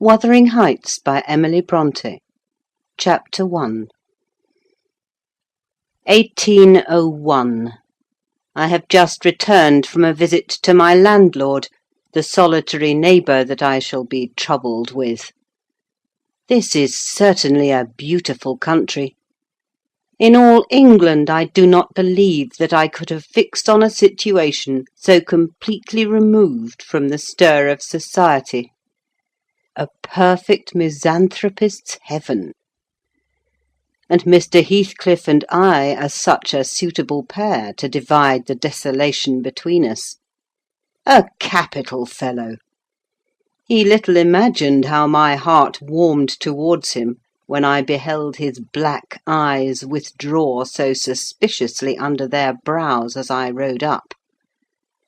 Wuthering Heights by Emily Brontë. Chapter 1. 1801. I have just returned from a visit to my landlord, the solitary neighbour that I shall be troubled with. This is certainly a beautiful country. In all England I do not believe that I could have fixed on a situation so completely removed from the stir of society. A perfect misanthropist's heaven. And Mr. Heathcliff and I are such a suitable pair to divide the desolation between us. A capital fellow! He little imagined how my heart warmed towards him when I beheld his black eyes withdraw so suspiciously under their brows as I rode up,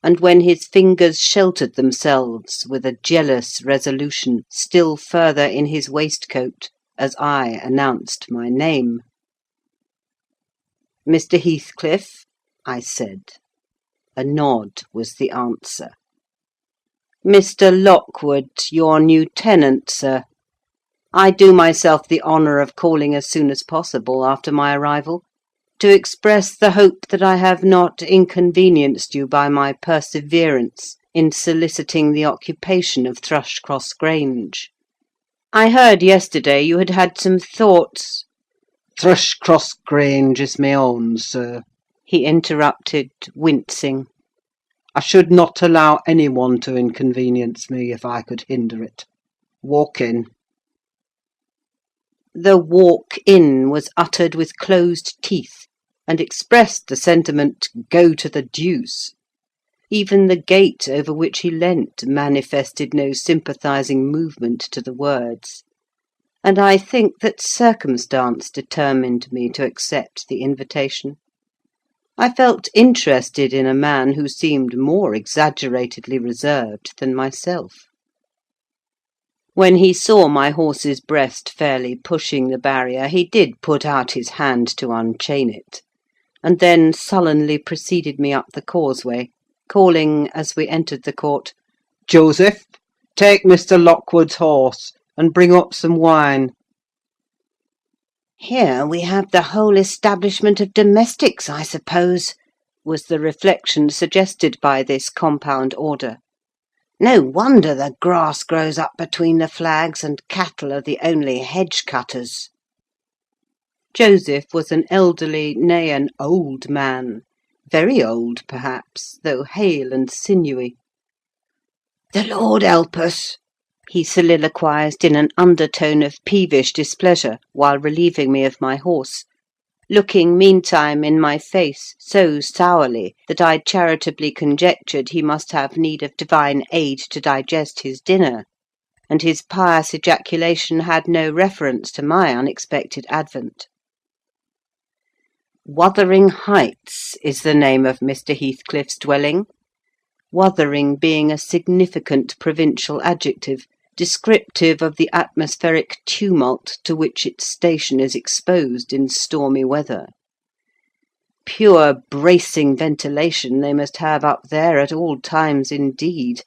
and when his fingers sheltered themselves with a jealous resolution still further in his waistcoat as I announced my name. "Mr. Heathcliff?" I said. A nod was the answer. "Mr. Lockwood, your new tenant, sir. I do myself the honour of calling as soon as possible after my arrival, to express the hope that I have not inconvenienced you by my perseverance in soliciting the occupation of Thrushcross Grange. I heard yesterday you had had some thoughts—" "Thrushcross Grange is my own, sir," he interrupted, wincing. "I should not allow any one to inconvenience me if I could hinder it. Walk in." The "walk in" was uttered with closed teeth, and expressed the sentiment, "Go to the deuce." Even the gate over which he leant manifested no sympathising movement to the words; and I think that circumstance determined me to accept the invitation. I felt interested in a man who seemed more exaggeratedly reserved than myself. When he saw my horse's breast fairly pushing the barrier, he did put out his hand to unchain it, and then sullenly preceded me up the causeway, calling, as we entered the court, "Joseph, take Mr. Lockwood's horse, and bring up some wine." "Here we have the whole establishment of domestics, I suppose," was the reflection suggested by this compound order. "No wonder the grass grows up between the flags, and cattle are the only hedge cutters." Joseph was an elderly, nay, an old man; very old, perhaps, though hale and sinewy. "The Lord help us!" he soliloquised in an undertone of peevish displeasure, while relieving me of my horse, looking meantime in my face so sourly that I charitably conjectured he must have need of divine aid to digest his dinner, and his pious ejaculation had no reference to my unexpected advent. Wuthering Heights is the name of Mr. Heathcliff's dwelling, Wuthering being a significant provincial adjective, descriptive of the atmospheric tumult to which its station is exposed in stormy weather. Pure bracing ventilation they must have up there at all times indeed.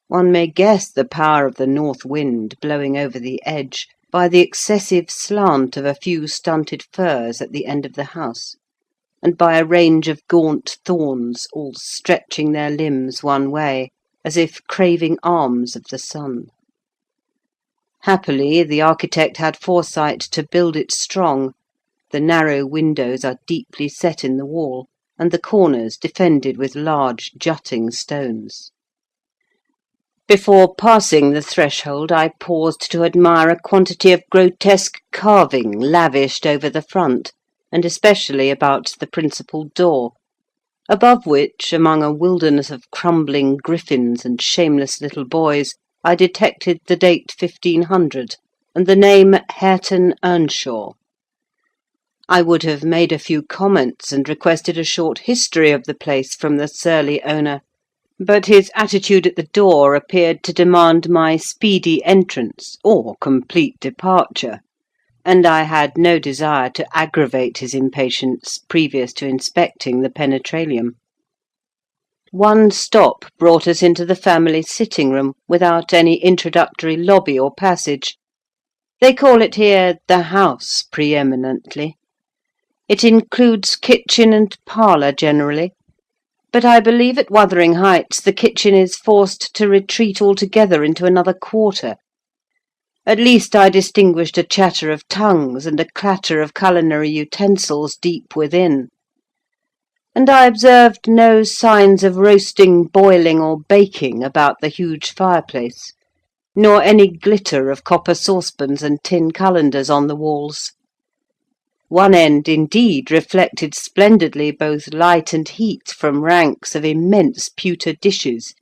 One may guess the power of the north wind blowing over the edge by the excessive slant of a few stunted firs at the end of the house, and by a range of gaunt thorns all stretching their limbs one way, as if craving alms of the sun. Happily, the architect had foresight to build it strong. The narrow windows are deeply set in the wall, and the corners defended with large jutting stones. Before passing the threshold, I paused to admire a quantity of grotesque carving lavished over the front, and especially about the principal door, above which, among a wilderness of crumbling griffins and shameless little boys, I detected the date 1500, and the name Hareton Earnshaw. I would have made a few comments and requested a short history of the place from the surly owner, but his attitude at the door appeared to demand my speedy entrance or complete departure, and I had no desire to aggravate his impatience previous to inspecting the penetralium. One stop brought us into the family sitting-room without any introductory lobby or passage. They call it here the house pre-eminently. It includes kitchen and parlour generally, but I believe at Wuthering Heights the kitchen is forced to retreat altogether into another quarter. At least I distinguished a chatter of tongues and a clatter of culinary utensils deep within. And I observed no signs of roasting, boiling, or baking about the huge fireplace, nor any glitter of copper saucepans and tin calendars on the walls. One end, indeed, reflected splendidly both light and heat from ranks of immense pewter dishes,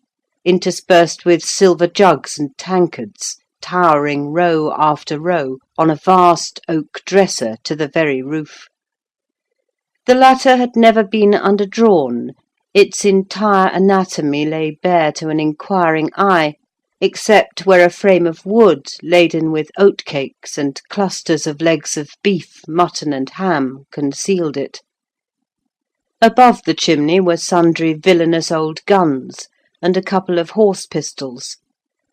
interspersed with silver jugs and tankards, towering row after row on a vast oak dresser to the very roof. The latter had never been underdrawn; its entire anatomy lay bare to an inquiring eye, except where a frame of wood, laden with oatcakes and clusters of legs of beef, mutton, and ham, concealed it. Above the chimney were sundry villainous old guns, and a couple of horse pistols,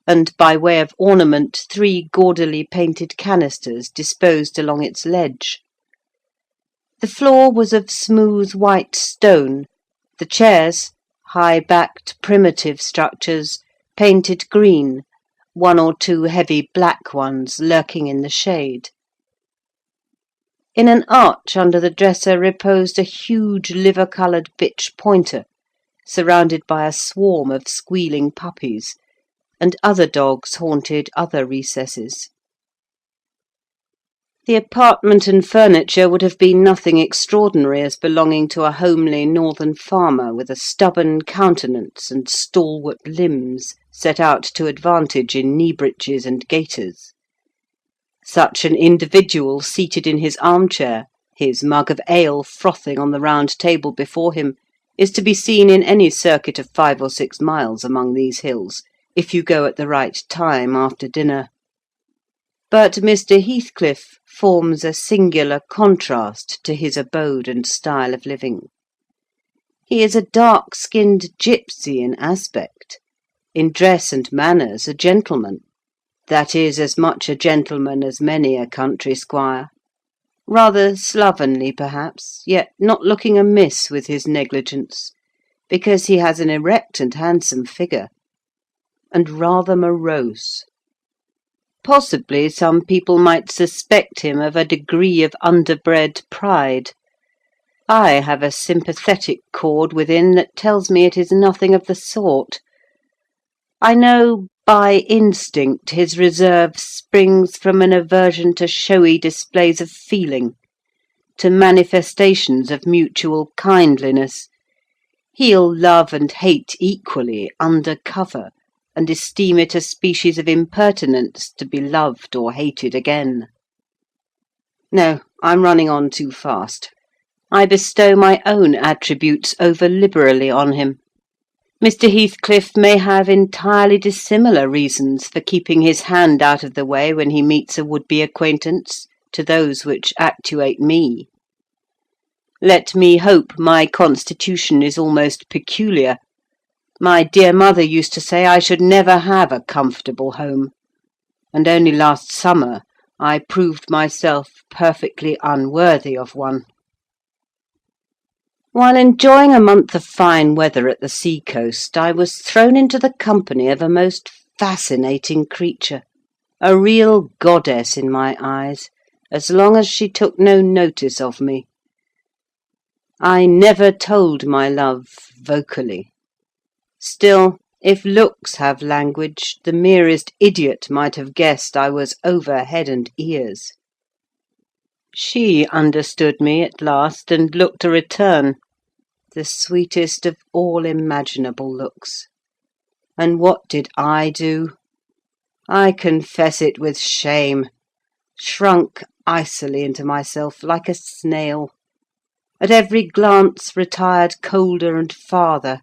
and, by way of ornament, 3 gaudily painted canisters disposed along its ledge. The floor was of smooth white stone, the chairs, high-backed primitive structures, painted green, 1 or 2 heavy black ones lurking in the shade. In an arch under the dresser reposed a huge liver-coloured bitch pointer, surrounded by a swarm of squealing puppies, and other dogs haunted other recesses. The apartment and furniture would have been nothing extraordinary as belonging to a homely northern farmer with a stubborn countenance and stalwart limbs set out to advantage in knee-breeches and gaiters. Such an individual seated in his armchair, his mug of ale frothing on the round table before him, is to be seen in any circuit of 5 or 6 miles among these hills, if you go at the right time after dinner. But Mr. Heathcliff forms a singular contrast to his abode and style of living. He is a dark-skinned gipsy in aspect, in dress and manners a gentleman, that is, as much a gentleman as many a country squire, rather slovenly perhaps, yet not looking amiss with his negligence, because he has an erect and handsome figure, and rather morose. Possibly some people might suspect him of a degree of underbred pride. I have a sympathetic chord within that tells me it is nothing of the sort. I know by instinct his reserve springs from an aversion to showy displays of feeling, to manifestations of mutual kindliness. He'll love and hate equally under cover, and esteem it a species of impertinence to be loved or hated again. No, I'm running on too fast. I bestow my own attributes over-liberally on him. Mr. Heathcliff may have entirely dissimilar reasons for keeping his hand out of the way when he meets a would-be acquaintance to those which actuate me. Let me hope my constitution is almost peculiar. My dear mother used to say I should never have a comfortable home, and only last summer I proved myself perfectly unworthy of one. While enjoying a month of fine weather at the sea-coast, I was thrown into the company of a most fascinating creature, a real goddess in my eyes, as long as she took no notice of me. I never told my love vocally. Still, if looks have language, the merest idiot might have guessed I was over head and ears. She understood me at last, and looked a return, the sweetest of all imaginable looks. And what did I do? I confess it with shame, shrunk icily into myself like a snail, at every glance retired colder and farther,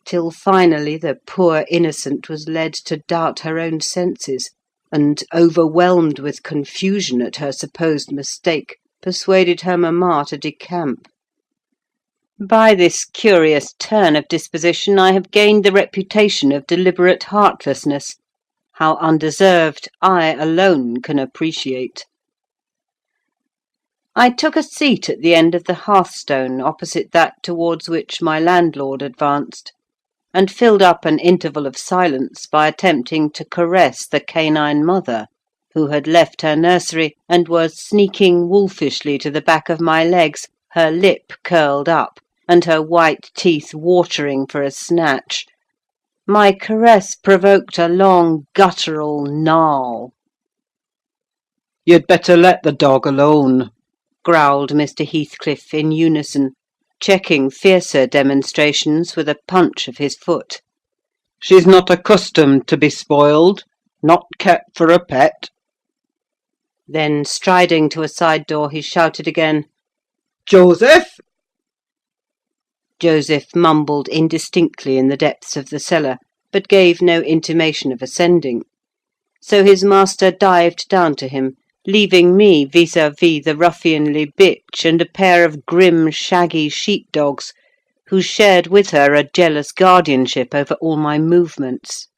till finally the poor innocent was led to doubt her own senses, and, overwhelmed with confusion at her supposed mistake, persuaded her mamma to decamp. By this curious turn of disposition I have gained the reputation of deliberate heartlessness. How undeserved, I alone can appreciate. I took a seat at the end of the hearthstone opposite that towards which my landlord advanced, and filled up an interval of silence by attempting to caress the canine mother, who had left her nursery and was sneaking wolfishly to the back of my legs, her lip curled up, and her white teeth watering for a snatch. My caress provoked a long guttural gnarl. "You'd better let the dog alone," growled Mr. Heathcliff in unison, checking fiercer demonstrations with a punch of his foot. "She's not accustomed to be spoiled, not kept for a pet." Then, striding to a side door, he shouted again, "Joseph!" Joseph mumbled indistinctly in the depths of the cellar, but gave no intimation of ascending. So his master dived down to him, leaving me vis-à-vis the ruffianly bitch and a pair of grim, shaggy sheep-dogs, who shared with her a jealous guardianship over all my movements.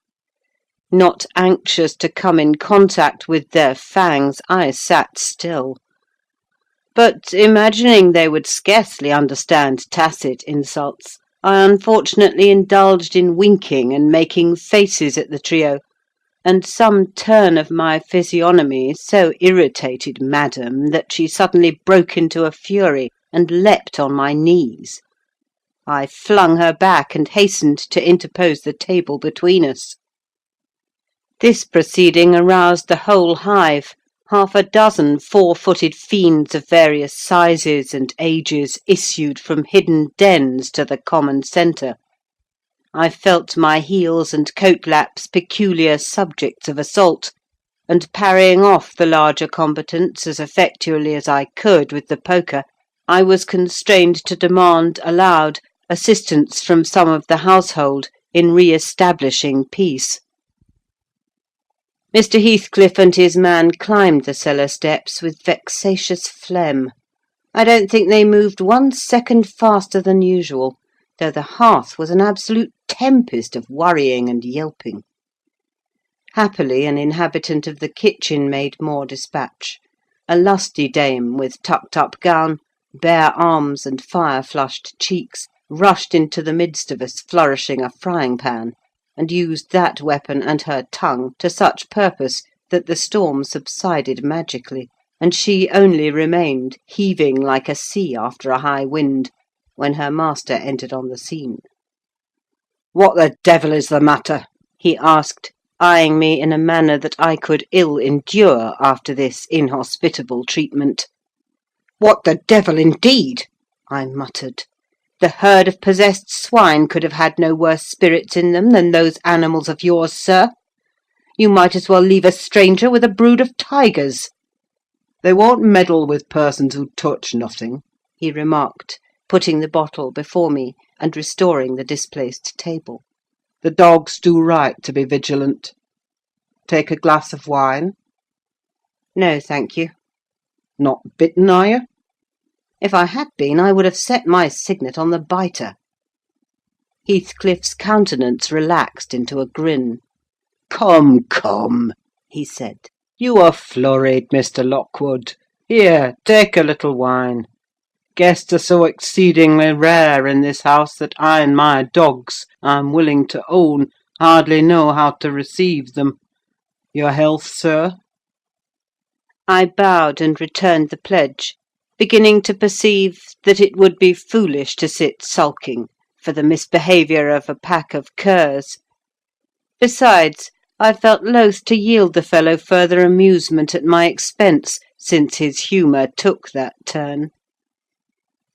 Not anxious to come in contact with their fangs, I sat still. But, imagining they would scarcely understand tacit insults, I unfortunately indulged in winking and making faces at the trio, and some turn of my physiognomy so irritated Madam that she suddenly broke into a fury and leapt on my knees. I flung her back and hastened to interpose the table between us. This proceeding aroused the whole hive. Half a dozen four-footed fiends of various sizes and ages issued from hidden dens to the common centre. I felt my heels and coat-laps peculiar subjects of assault, and parrying off the larger combatants as effectually as I could with the poker, I was constrained to demand aloud assistance from some of the household in re-establishing peace. Mr. Heathcliff and his man climbed the cellar steps with vexatious phlegm. I don't think they moved 1 second faster than usual, though the hearth was an absolute tempest of worrying and yelping. Happily, an inhabitant of the kitchen made more dispatch. A lusty dame, with tucked-up gown, bare arms, and fire-flushed cheeks, rushed into the midst of us flourishing a frying-pan, and used that weapon and her tongue to such purpose that the storm subsided magically, and she only remained heaving like a sea after a high wind, when her master entered on the scene. "What the devil is the matter?" he asked, eyeing me in a manner that I could ill endure after this inhospitable treatment. "What the devil, indeed!" I muttered. The herd of possessed swine could have had no worse spirits in them than those animals of yours, sir. You might as well leave a stranger with a brood of tigers. "They won't meddle with persons who touch nothing," he remarked, putting the bottle before me and restoring the displaced table. "The dogs do right to be vigilant. Take a glass of wine?" "No, thank you." "Not bitten, are you?" If I had been, I would have set my signet on the biter. Heathcliff's countenance relaxed into a grin. "Come, come," he said. "You are flurried, Mr. Lockwood. Here, take a little wine. Guests are so exceedingly rare in this house that I and my dogs, I'm willing to own, hardly know how to receive them. Your health, sir?" I bowed and returned the pledge, beginning to perceive that it would be foolish to sit sulking for the misbehaviour of a pack of curs. Besides, I felt loath to yield the fellow further amusement at my expense, since his humour took that turn.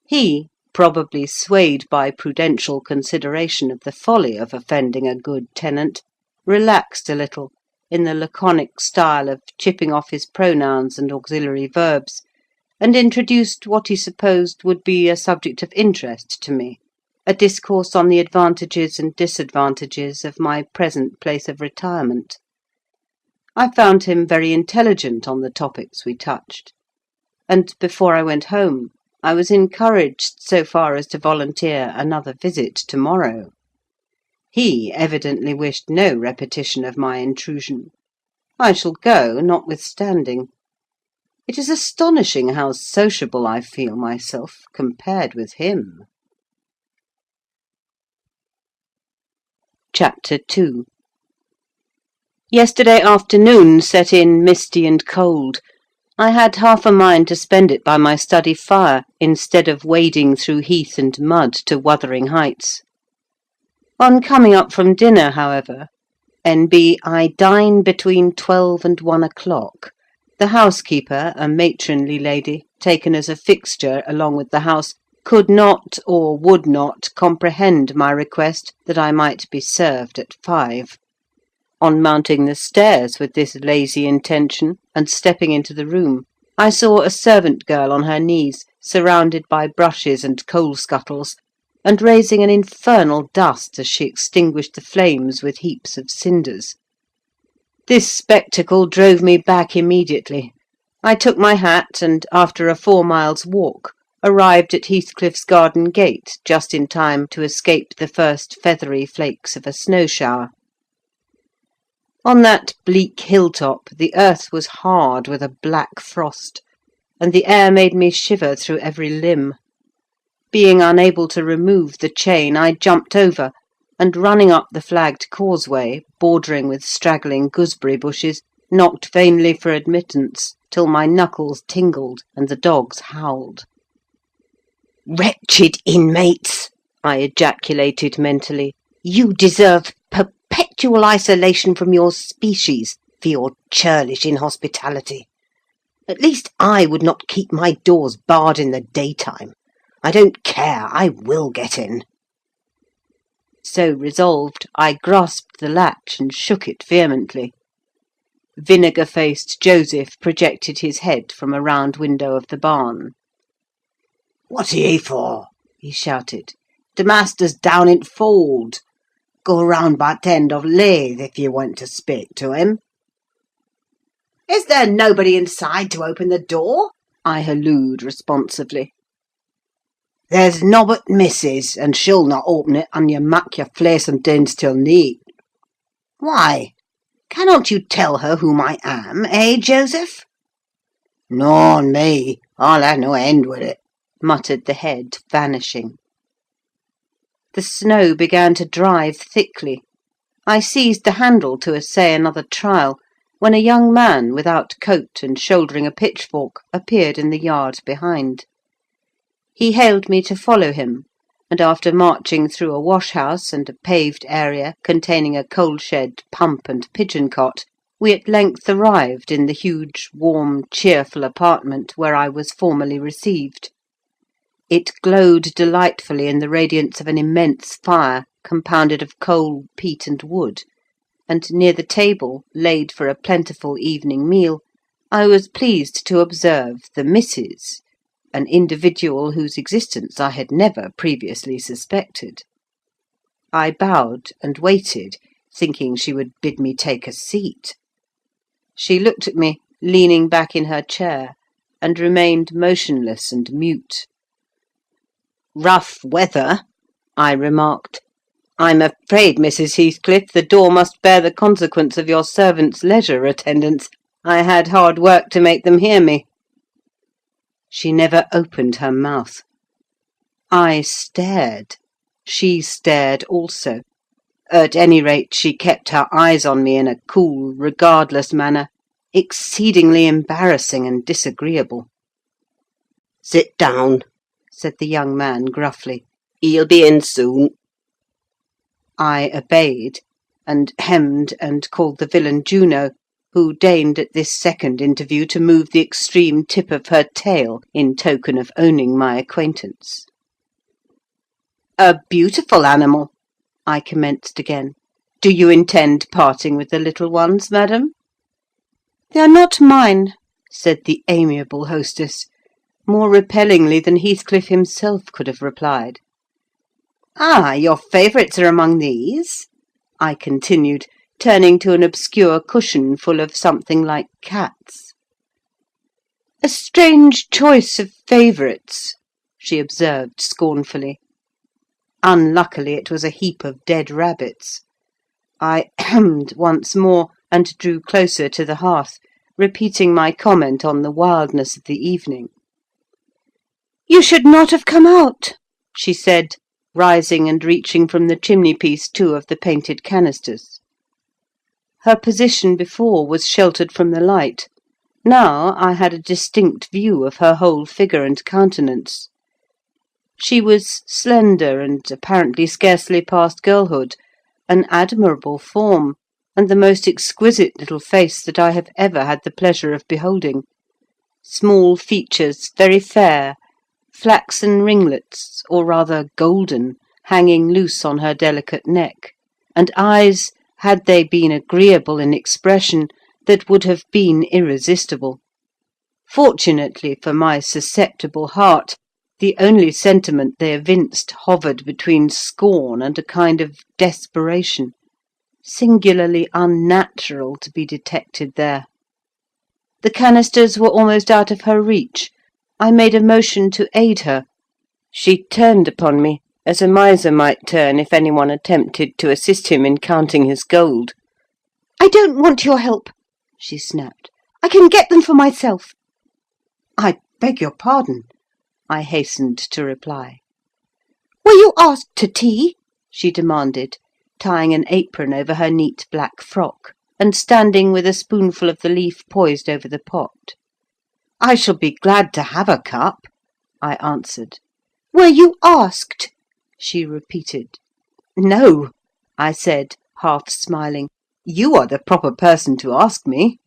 He, probably swayed by prudential consideration of the folly of offending a good tenant, relaxed a little, in the laconic style of chipping off his pronouns and auxiliary verbs, and introduced what he supposed would be a subject of interest to me, a discourse on the advantages and disadvantages of my present place of retirement. I found him very intelligent on the topics we touched, and, before I went home, I was encouraged so far as to volunteer another visit to-morrow. He evidently wished no repetition of my intrusion. I shall go, notwithstanding. It is astonishing how sociable I feel myself compared with him. Chapter 2. Yesterday afternoon set in misty and cold. I had half a mind to spend it by my study fire, instead of wading through heath and mud to Wuthering Heights. On coming up from dinner, however, N.B. I dine between 12 and 1 o'clock. The housekeeper, a matronly lady, taken as a fixture along with the house, could not or would not comprehend my request that I might be served at 5. On mounting the stairs with this lazy intention, and stepping into the room, I saw a servant girl on her knees, surrounded by brushes and coal-scuttles, and raising an infernal dust as she extinguished the flames with heaps of cinders. This spectacle drove me back immediately. I took my hat, and, after a 4 miles' walk, arrived at Heathcliff's garden gate just in time to escape the first feathery flakes of a snow-shower. On that bleak hilltop the earth was hard with a black frost, and the air made me shiver through every limb. Being unable to remove the chain, I jumped over, and running up the flagged causeway, bordering with straggling gooseberry bushes, knocked vainly for admittance, till my knuckles tingled and the dogs howled. "Wretched inmates!" I ejaculated mentally. "You deserve perpetual isolation from your species for your churlish inhospitality. At least I would not keep my doors barred in the daytime. I don't care, I will get in." So resolved, I grasped the latch and shook it vehemently. Vinegar-faced Joseph projected his head from a round window of the barn. "What are ye for?" he shouted. "The master's down in fold. Go round by t' end of lathe if you want to speak to him." "Is there nobody inside to open the door?" I hallooed responsively. "There's nobbut missis, and she'll not open it an you mak your fleece and dins till neet." "Why? Cannot you tell her whom I am, eh, Joseph?" "No'n me, I'll ha' no end with it," muttered the head, vanishing. The snow began to drive thickly. I seized the handle to essay another trial, when a young man, without coat and shouldering a pitchfork, appeared in the yard behind. He hailed me to follow him, and after marching through a wash-house and a paved area containing a coal-shed, pump, and pigeon-cot, we at length arrived in the huge, warm, cheerful apartment where I was formerly received. It glowed delightfully in the radiance of an immense fire, compounded of coal, peat, and wood, and near the table, laid for a plentiful evening meal, I was pleased to observe the Misses, an individual whose existence I had never previously suspected. I bowed and waited, thinking she would bid me take a seat. She looked at me, leaning back in her chair, and remained motionless and mute. "Rough weather," I remarked. "I'm afraid, Mrs. Heathcliff, the door must bear the consequence of your servants' leisure attendance. I had hard work to make them hear me." She never opened her mouth. I stared. She stared also. At any rate, she kept her eyes on me in a cool, regardless manner, exceedingly embarrassing and disagreeable. "Sit down," said the young man gruffly. "He'll be in soon." I obeyed, and hemmed and called the villain Juno, who deigned at this second interview to move the extreme tip of her tail in token of owning my acquaintance. "A beautiful animal," I commenced again. "Do you intend parting with the little ones, madam?" "They are not mine," said the amiable hostess, more repellingly than Heathcliff himself could have replied. "Ah, your favourites are among these?" I continued, turning to an obscure cushion full of something like cats. "A strange choice of favourites," she observed scornfully. Unluckily, it was a heap of dead rabbits. I hemmed once more, and drew closer to the hearth, repeating my comment on the wildness of the evening. "You should not have come out," she said, rising and reaching from the chimney-piece 2 of the painted canisters. Her position before was sheltered from the light. Now I had a distinct view of her whole figure and countenance. She was slender and apparently scarcely past girlhood, an admirable form, and the most exquisite little face that I have ever had the pleasure of beholding. Small features, very fair, flaxen ringlets, or rather golden, hanging loose on her delicate neck, and eyes, had they been agreeable in expression, that would have been irresistible. Fortunately for my susceptible heart, the only sentiment they evinced hovered between scorn and a kind of desperation, singularly unnatural to be detected there. The canisters were almost out of her reach. I made a motion to aid her. She turned upon me, as a miser might turn if any one attempted to assist him in counting his gold. "I don't want your help," she snapped. "I can get them for myself." "I beg your pardon," I hastened to reply. "Were you asked to tea?" she demanded, tying an apron over her neat black frock, and standing with a spoonful of the leaf poised over the pot. "I shall be glad to have a cup," I answered. "Were you asked?" she repeated. "No," I said, half smiling. "You are the proper person to ask me."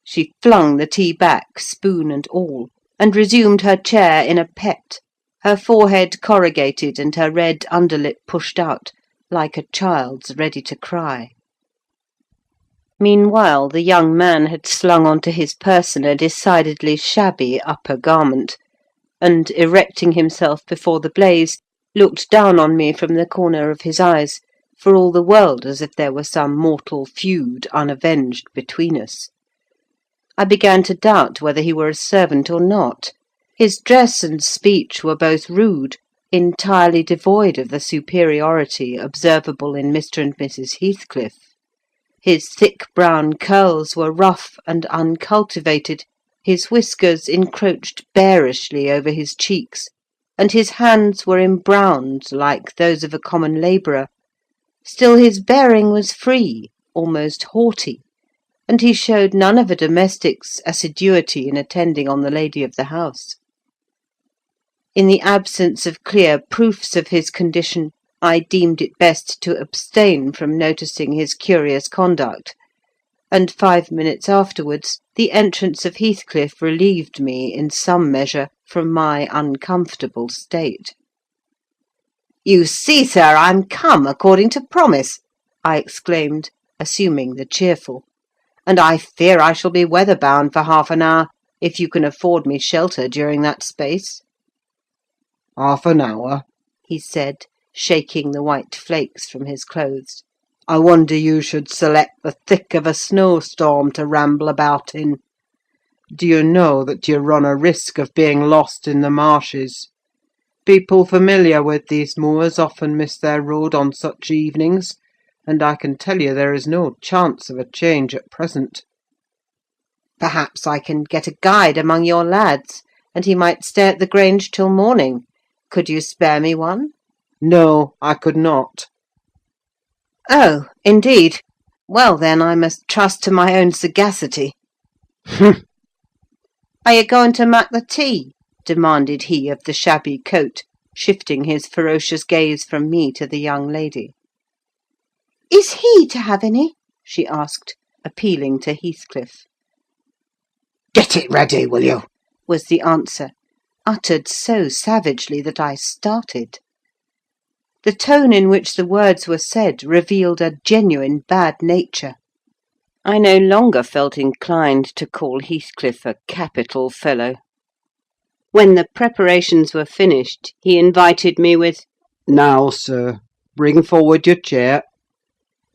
She flung the tea back, spoon and all, and resumed her chair in a pet, her forehead corrugated and her red underlip pushed out, like a child's ready to cry. Meanwhile, the young man had slung on to his person a decidedly shabby upper garment, and, erecting himself before the blaze, looked down on me from the corner of his eyes, for all the world as if there were some mortal feud unavenged between us. I began to doubt whether he were a servant or not. His dress and speech were both rude, entirely devoid of the superiority observable in Mr. and Mrs. Heathcliff. His thick brown curls were rough and uncultivated, his whiskers encroached bearishly over his cheeks, and his hands were embrowned like those of a common labourer. Still his bearing was free, almost haughty, and he showed none of a domestic's assiduity in attending on the lady of the house. In the absence of clear proofs of his condition, I deemed it best to abstain from noticing his curious conduct, and 5 minutes afterwards the entrance of Heathcliff relieved me, in some measure, from my uncomfortable state. "You see, sir, I'm come according to promise," I exclaimed, assuming the cheerful, "and I fear I shall be weather-bound for half an hour, if you can afford me shelter during that space." "Half an hour?" he said, shaking the white flakes from his clothes. "I wonder you should select the thick of a snowstorm to ramble about in. Do you know that you run a risk of being lost in the marshes? People familiar with these moors often miss their road on such evenings, and I can tell you there is no chance of a change at present." "Perhaps I can get a guide among your lads, and he might stay at the Grange till morning. Could you spare me one?" "No, I could not." "Oh, indeed! Well, then, I must trust to my own sagacity." "Humph!" "Are you going to mak' the tea?" demanded he of the shabby coat, shifting his ferocious gaze from me to the young lady. "Is he to have any?" she asked, appealing to Heathcliff. "Get it ready, will you?" was the answer, uttered so savagely that I started. The tone in which the words were said revealed a genuine bad nature. I no longer felt inclined to call Heathcliff a capital fellow. When the preparations were finished, he invited me with, "Now, sir, bring forward your chair."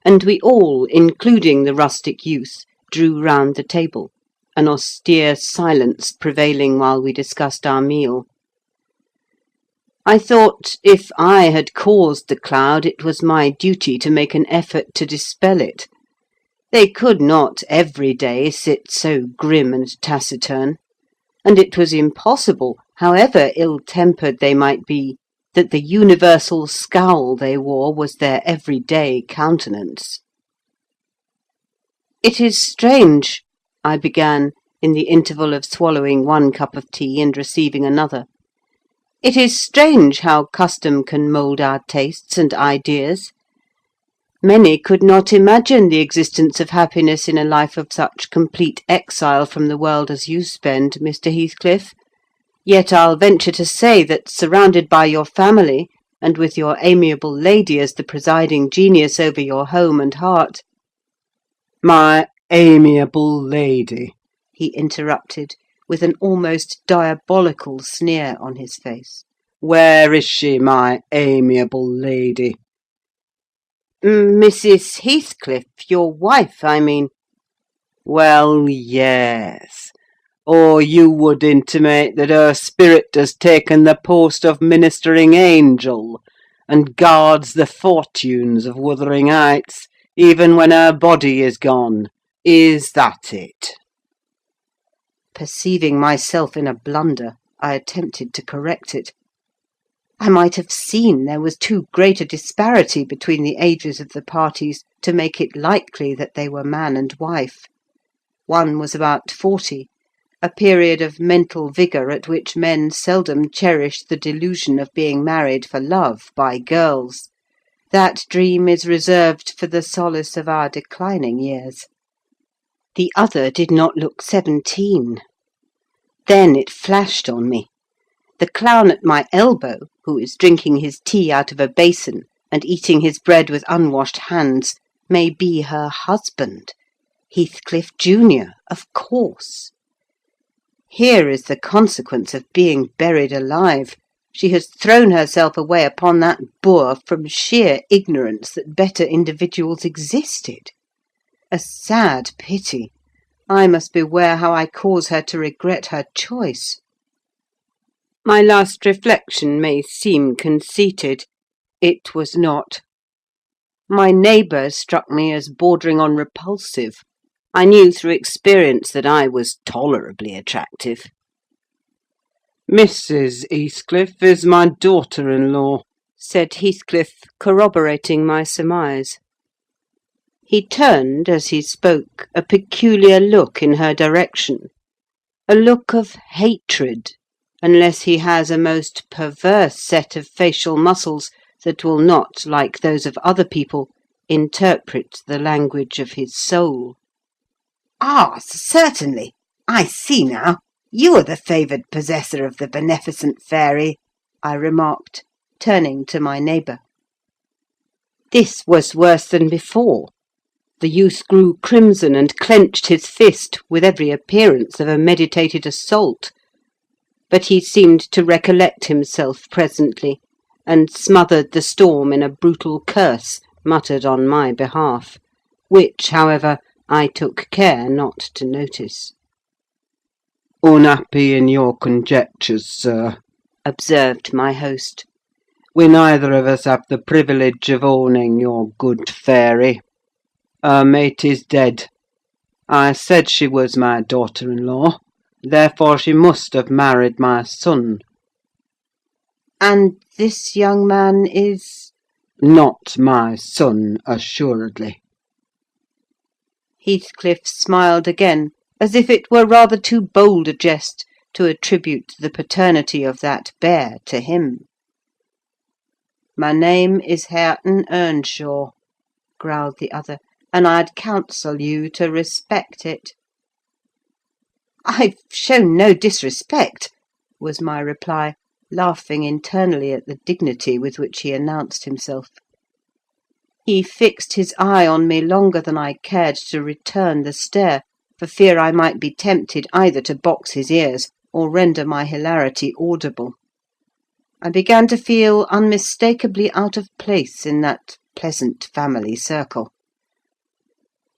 and we all, including the rustic youth, drew round the table, an austere silence prevailing while we discussed our meal. I thought if I had caused the cloud, it was my duty to make an effort to dispel it. They could not every day sit so grim and taciturn, and it was impossible, however ill-tempered they might be, that the universal scowl they wore was their every-day countenance. "It is strange," I began, in the interval of swallowing one cup of tea and receiving another, "it is strange how custom can mould our tastes and ideas. Many could not imagine the existence of happiness in a life of such complete exile from the world as you spend, Mr. Heathcliff; yet I'll venture to say that, surrounded by your family, and with your amiable lady as the presiding genius over your home and heart—" My amiable lady! he interrupted, with an almost diabolical sneer on his face. Where is she, my amiable lady? "Mrs. Heathcliff, your wife, I mean." Well, yes. Or you would intimate that her spirit has taken the post of ministering angel, and guards the fortunes of Wuthering Heights, even when her body is gone. Is that it?" Perceiving myself in a blunder, I attempted to correct it. I might have seen there was too great a disparity between the ages of the parties to make it likely that they were man and wife. One was about 40, a period of mental vigour at which men seldom cherish the delusion of being married for love by girls. That dream is reserved for the solace of our declining years. The other did not look 17. Then it flashed on me. The clown at my elbow, who is drinking his tea out of a basin and eating his bread with unwashed hands, may be her husband, Heathcliff Junior, of course. Here is the consequence of being buried alive. She has thrown herself away upon that boor from sheer ignorance that better individuals existed. A sad pity. I must beware how I cause her to regret her choice. My last reflection may seem conceited. It was not. My neighbour struck me as bordering on repulsive. I knew through experience that I was tolerably attractive. "Mrs. Heathcliff is my daughter-in-law," said Heathcliff, corroborating my surmise. He turned, as he spoke, a peculiar look in her direction, a look of hatred, unless he has a most perverse set of facial muscles that will not, like those of other people, interpret the language of his soul. "Ah, certainly. I see now. You are the favoured possessor of the beneficent fairy," I remarked, turning to my neighbour. This was worse than before. The youth grew crimson and clenched his fist with every appearance of a meditated assault. But he seemed to recollect himself presently, and smothered the storm in a brutal curse muttered on my behalf, which, however, I took care not to notice. "Unhappy in your conjectures, sir," observed my host. "We neither of us have the privilege of owning your good fairy. Her mate is dead. I said she was my daughter-in-law, therefore she must have married my son." "And this young man is—" "Not my son, assuredly." Heathcliff smiled again, as if it were rather too bold a jest to attribute the paternity of that bear to him. "My name is Hareton Earnshaw," growled the other, "and I'd counsel you to respect it." "I've shown no disrespect," was my reply, laughing internally at the dignity with which he announced himself. He fixed his eye on me longer than I cared to return the stare, for fear I might be tempted either to box his ears or render my hilarity audible. I began to feel unmistakably out of place in that pleasant family circle.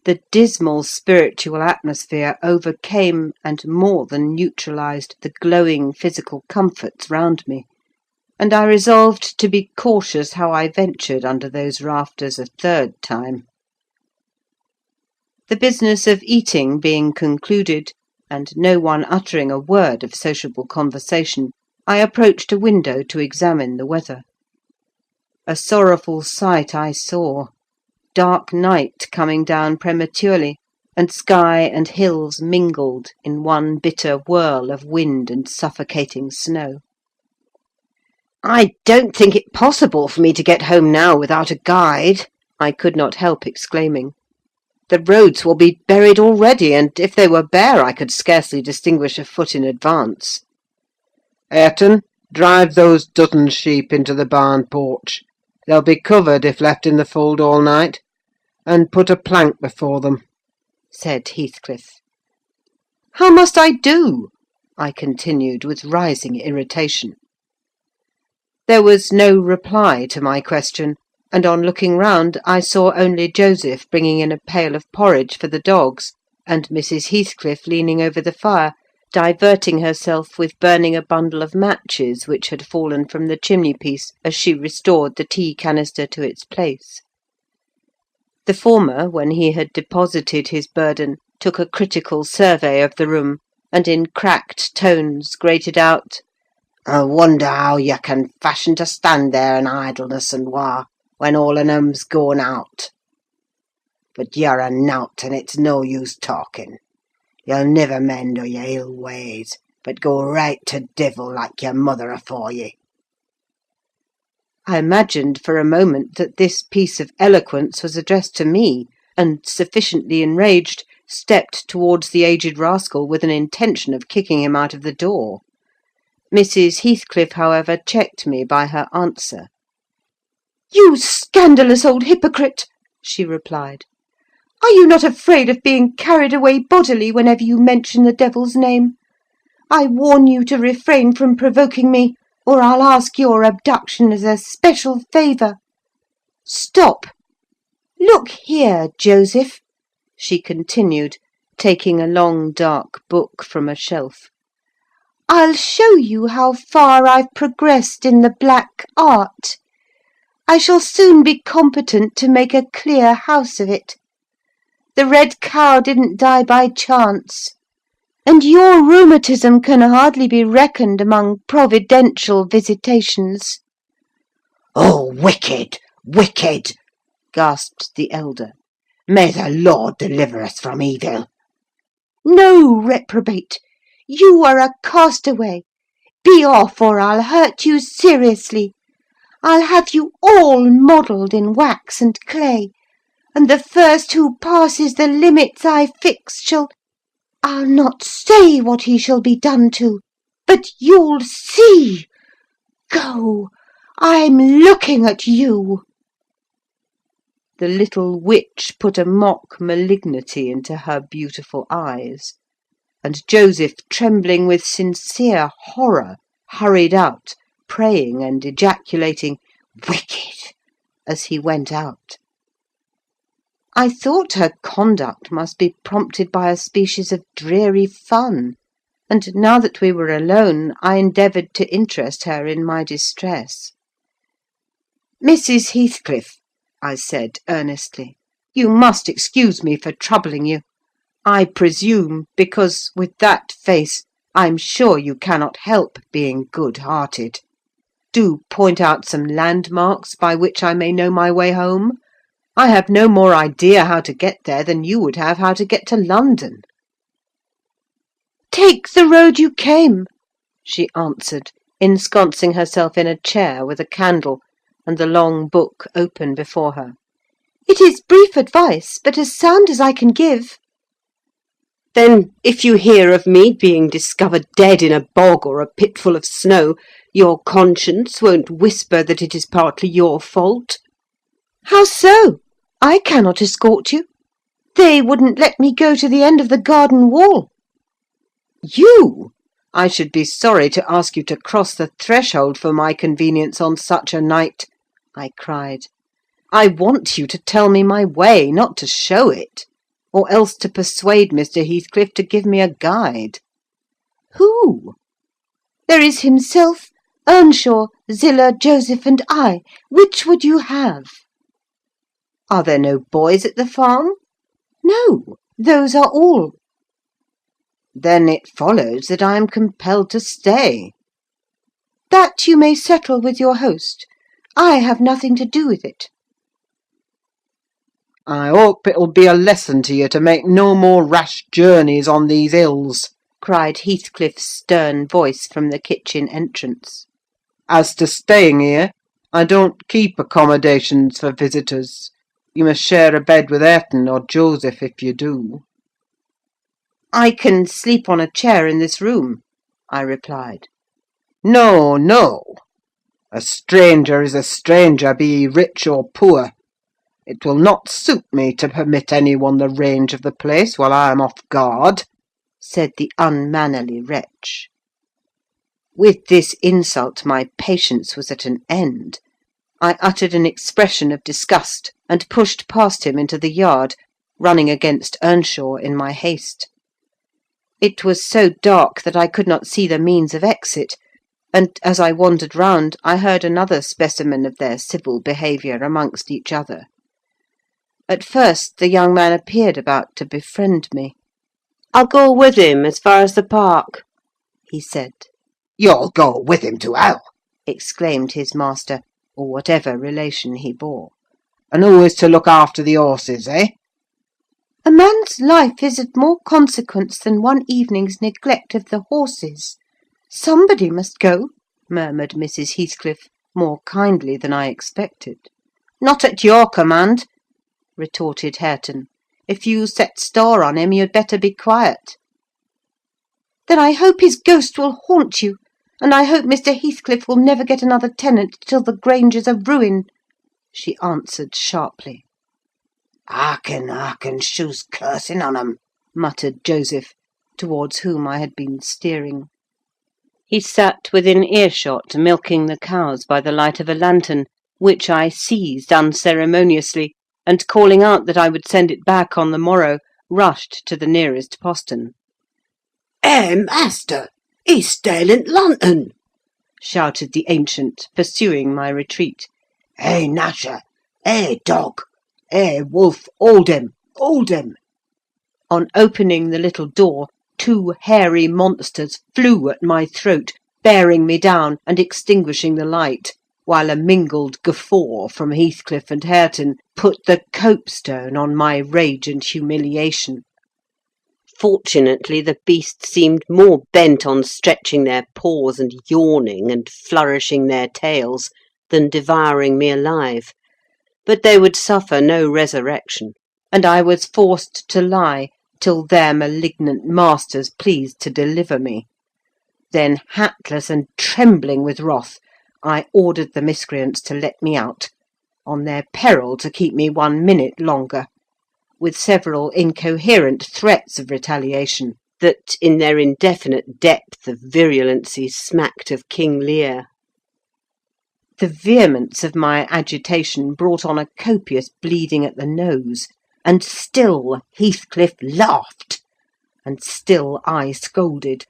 The dismal spiritual atmosphere overcame and more than neutralised the glowing physical comforts round me. and I resolved to be cautious how I ventured under those rafters a third time. The business of eating being concluded, and no one uttering a word of sociable conversation, I approached a window to examine the weather. A sorrowful sight I saw: dark night coming down prematurely, and sky and hills mingled in one bitter whirl of wind and suffocating snow. "I don't think it possible for me to get home now without a guide," I could not help exclaiming. "The roads will be buried already, and if they were bare I could scarcely distinguish a foot in advance." Hareton, drive those Dutton sheep into the barn porch. They'll be covered if left in the fold all night. And put a plank before them," said Heathcliff. "How must I do?" I continued, with rising irritation. There was no reply to my question, and on looking round I saw only Joseph bringing in a pail of porridge for the dogs, and Mrs. Heathcliff leaning over the fire, diverting herself with burning a bundle of matches which had fallen from the chimney-piece as she restored the tea canister to its place. The former, when he had deposited his burden, took a critical survey of the room, and in cracked tones grated out, "I wonder how you can fashion to stand there in idleness and war, when all on 'em's going out. But you're a nowt, and it's no use talking. You'll niver mend o' your ill ways, but go right to divil like your mother afore ye." I imagined for a moment that this piece of eloquence was addressed to me, and, sufficiently enraged, stepped towards the aged rascal with an intention of kicking him out of the door. Mrs. Heathcliff, however, checked me by her answer. "You scandalous old hypocrite!" she replied. "Are you not afraid of being carried away bodily whenever you mention the devil's name? I warn you to refrain from provoking me, or I'll ask your abduction as a special favour. Stop! Look here, Joseph," she continued, taking a long dark book from a shelf. "I'll show you how far I've progressed in the black art. I shall soon be competent to make a clear house of it. The red cow didn't die by chance, and your rheumatism can hardly be reckoned among providential visitations." "Oh, wicked, wicked!" gasped the elder. "May the Lord deliver us from evil!" "No, reprobate! You are a castaway. Be off, or I'll hurt you seriously. I'll have you all modelled in wax and clay, and the first who passes the limits I fix shall... I'll not say what he shall be done to, but you'll see. Go! I'm looking at you." The little witch put a mock malignity into her beautiful eyes, and Joseph, trembling with sincere horror, hurried out, praying and ejaculating "Wicked!" as he went out. I thought her conduct must be prompted by a species of dreary fun, and now that we were alone, I endeavoured to interest her in my distress. "Mrs. Heathcliff," I said earnestly, "you must excuse me for troubling you. I presume, because, with that face, I'm sure you cannot help being good-hearted. Do point out some landmarks by which I may know my way home. I have no more idea how to get there than you would have how to get to London." "Take the road you came," she answered, ensconcing herself in a chair with a candle, and the long book open before her. "It is brief advice, but as sound as I can give." "Then, if you hear of me being discovered dead in a bog or a pit full of snow, your conscience won't whisper that it is partly your fault?" "How so? I cannot escort you. They wouldn't let me go to the end of the garden wall." "You? I should be sorry to ask you to cross the threshold for my convenience on such a night," I cried. "I want you to tell me my way, not to show it, or else to persuade Mr. Heathcliff to give me a guide." "Who?" "There is himself, Earnshaw, Zillah, Joseph, and I. Which would you have?" "Are there no boys at the farm?" "No, those are all." "Then it follows that I am compelled to stay." "That you may settle with your host. I have nothing to do with it." "I hope it'll be a lesson to you to make no more rash journeys on these hills," cried Heathcliff's stern voice from the kitchen entrance. "As to staying here, I don't keep accommodations for visitors. You must share a bed with Hareton or Joseph if you do." "I can sleep on a chair in this room," I replied. "No, no! A stranger is a stranger, be he rich or poor. It will not suit me to permit any one the range of the place while I am off guard," said the unmannerly wretch. With this insult my patience was at an end. I uttered an expression of disgust, and pushed past him into the yard, running against Earnshaw in my haste. It was so dark that I could not see the means of exit, and as I wandered round I heard another specimen of their civil behaviour amongst each other. At first the young man appeared about to befriend me. "I'll go with him as far as the park," he said. "You'll go with him to hell!" exclaimed his master, or whatever relation he bore. "And who is to look after the horses, eh?" "A man's life is of more consequence than one evening's neglect of the horses. Somebody must go," murmured Mrs. Heathcliff, more kindly than I expected. "Not at your command," retorted Hareton. "If you set store on him, you'd better be quiet." "Then I hope his ghost will haunt you, and I hope Mr. Heathcliff will never get another tenant till the Grange is a ruin," she answered sharply. "Hearken, hearken, shoes cursing on 'em," muttered Joseph, towards whom I had been steering. He sat within earshot, milking the cows by the light of a lantern, which I seized unceremoniously, and calling out that I would send it back on the morrow, rushed to the nearest postern. Master, he's stealing lantern!" shouted the ancient, pursuing my retreat. Nasher! Dog! Wolf! Hold him! Hold him!" On opening the little door, two hairy monsters flew at my throat, bearing me down and extinguishing the light, while a mingled guffaw from Heathcliff and Hareton put the copestone on my rage and humiliation. Fortunately, the beasts seemed more bent on stretching their paws and yawning and flourishing their tails than devouring me alive; but they would suffer no resurrection, and I was forced to lie till their malignant masters pleased to deliver me. Then, hatless and trembling with wrath, I ordered the miscreants to let me out, on their peril to keep me 1 minute longer, with several incoherent threats of retaliation, that in their indefinite depth of virulency smacked of King Lear. The vehemence of my agitation brought on a copious bleeding at the nose, and still Heathcliff laughed, and still I scolded.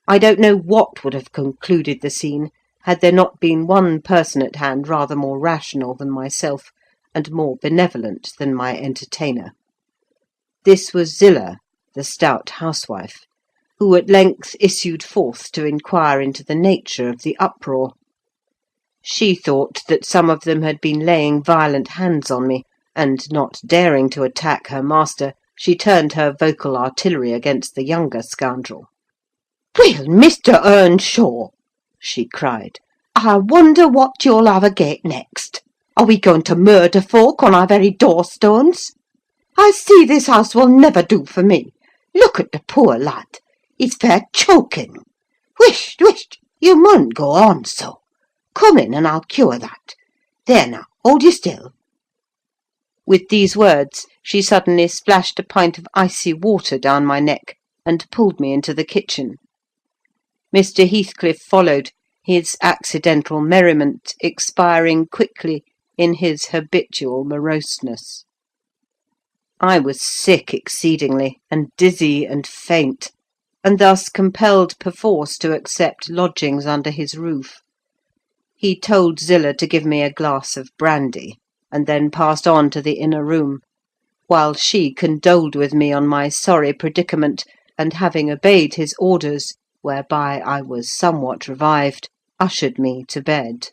I don't know what would have concluded the scene, had there not been one person at hand rather more rational than myself, and more benevolent than my entertainer. This was Zillah, the stout housewife, who at length issued forth to inquire into the nature of the uproar. She thought that some of them had been laying violent hands on me, and, not daring to attack her master, she turned her vocal artillery against the younger scoundrel. "Well, Mr. Earnshaw," she cried, "I wonder what you'll have agait next. Are we going to murder folk on our very doorstones? I see this house will never do for me. Look at the poor lad. He's fair choking. Whisht, whisht, you mun go on so. Come in, and I'll cure that. There now, hold you still." With these words, she suddenly splashed a pint of icy water down my neck, and pulled me into the kitchen. Mr. Heathcliff followed, his accidental merriment expiring quickly in his habitual moroseness. I was sick exceedingly, and dizzy and faint, and thus compelled perforce to accept lodgings under his roof. He told Zillah to give me a glass of brandy, and then passed on to the inner room, while she condoled with me on my sorry predicament, and having obeyed his orders, whereby I was somewhat revived, ushered me to bed.